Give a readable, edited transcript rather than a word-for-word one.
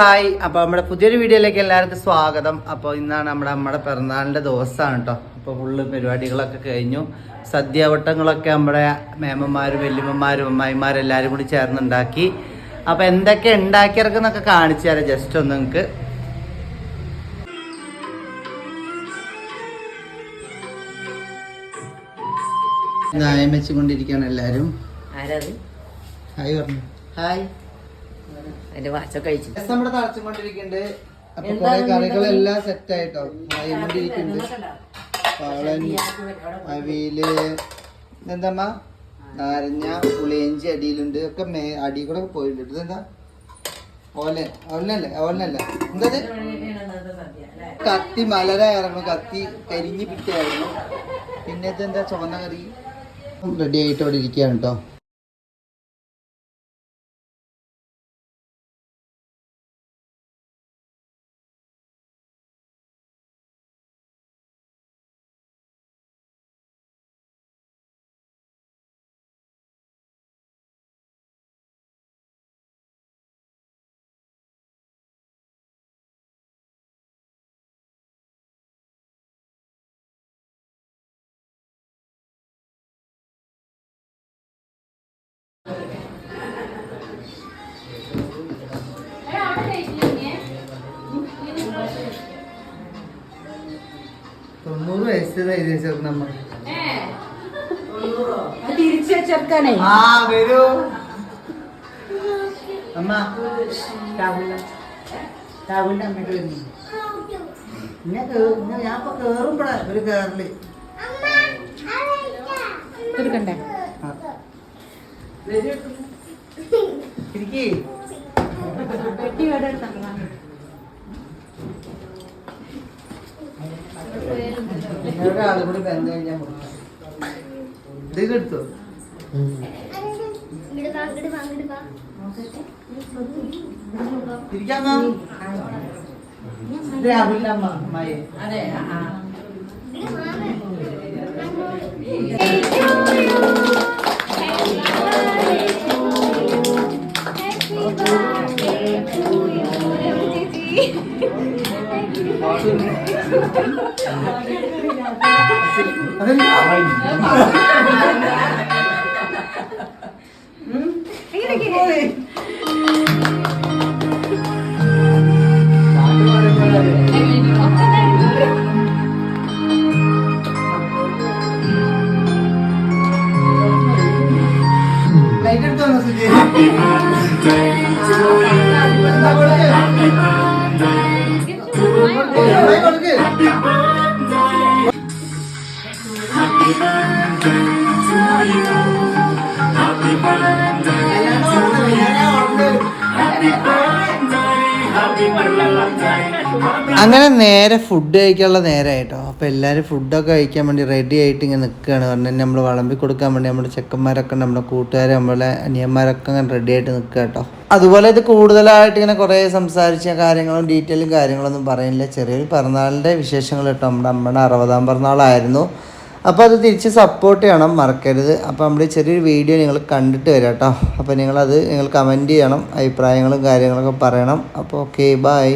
Hi, അപ്പോൾ നമ്മുടെ പുതിയൊരു വീഡിയോയിലേക്ക് എല്ലാവർക്കും സ്വാഗതം. അപ്പോൾ ഇന്നാണ് നമ്മുടെ പിറന്നാളിൻ്റെ ദിവസമാണ് കേട്ടോ. അപ്പോൾ ഫുള്ള് പരിപാടികളൊക്കെ കഴിഞ്ഞു. സദ്യാവട്ടങ്ങളൊക്കെ നമ്മുടെ മേമന്മാരും വല്യമ്മമാരും അമ്മായിമാരും എല്ലാവരും കൂടി ചേർന്നുണ്ടാക്കി. അപ്പോൾ എന്തൊക്കെ ഉണ്ടാക്കിയിറക്കുന്നൊക്കെ കാണിച്ചു തരാം ജസ്റ്റ് ഒന്ന് നിങ്ങൾക്ക്. നായം വെച്ചുകൊണ്ടിരിക്കുകയാണ് എല്ലാവരും. ഹായ് പറഞ്ഞു. ഹായ്. നമ്മുടെ തളച്ചുകൊണ്ടിരിക്കുന്നുണ്ട്. അപ്പൊ കുറെ കറികളെല്ലാം സെറ്റ് ആയിട്ടോ ആയിക്കൊണ്ടിരിക്കുന്നുണ്ട്. പാളൻ, അവിയല്, എന്താ നാരങ്ങ, പുളിയഞ്ചി അടിയിലുണ്ട്. ഒക്കെ അടി കൂടെ പോയിട്ടുണ്ട്. ഇതെന്താ ഓലനല്ല എന്താ കത്തി മലരായിരുന്നു, കത്തി കരിഞ്ഞു പിറ്റായിരുന്നു. പിന്നെ ഇതെന്താ ചുവന്ന കറി റെഡി ആയിട്ട് അവിടെ ഇരിക്കുകയാണ് കേട്ടോ. വരൂ അമ്മ. രാഹുലിന്റെ അമ്മയ്ക്ക് വരുന്നു. ഞാൻ ഇപ്പൊ കേറുമ്പോഴാ ഒരു കേറല് എടുക്കണ്ടേ. ഇരിക്കേ ഒരാളും കൂടി ബന്ധം കഴിഞ്ഞാൽ ഇത് എടുത്തോ. ഇരിക്കാമോ രാഹുലിന്റെ അമ്മ അമ്മായി. അങ്ങനെ നേരെ ഫുഡ് കഴിക്കാനുള്ള നേരമായിട്ടോ. അപ്പോൾ എല്ലാവരും ഫുഡൊക്കെ കഴിക്കാൻ വേണ്ടി റെഡി ആയിട്ട് ഇങ്ങനെ നിൽക്കുകയാണ്. പറഞ്ഞാൽ നമ്മൾ വിളമ്പി കൊടുക്കാൻ വേണ്ടി നമ്മുടെ ചെക്കന്മാരൊക്കെ നമ്മുടെ കൂട്ടുകാർ നമ്മളെ അനിയന്മാരൊക്കെ അങ്ങനെ റെഡി ആയിട്ട് നിൽക്കുക കേട്ടോ. അതുപോലെ ഇത് കൂടുതലായിട്ട് ഇങ്ങനെ കുറേ സംസാരിച്ച കാര്യങ്ങളും ഡീറ്റെയിലും കാര്യങ്ങളൊന്നും പറയുന്നില്ല. ചെറിയൊരു പിറന്നാളിൻ്റെ വിശേഷങ്ങൾ കേട്ടോ. നമ്മുടെ അമ്മയുടെ 60ാം പിറന്നാളായിരുന്നു. അപ്പോൾ അത് തിരിച്ച് സപ്പോർട്ട് ചെയ്യണം, മറക്കരുത്. അപ്പോൾ നമ്മുടെ ചെറിയൊരു വീഡിയോ നിങ്ങൾ കണ്ടിട്ട് വരാം കേട്ടോ. അപ്പോൾ നിങ്ങൾ കമൻറ്റ് ചെയ്യണം, അഭിപ്രായങ്ങളും കാര്യങ്ങളൊക്കെ പറയണം. അപ്പോൾ ഓക്കെ, ബൈ.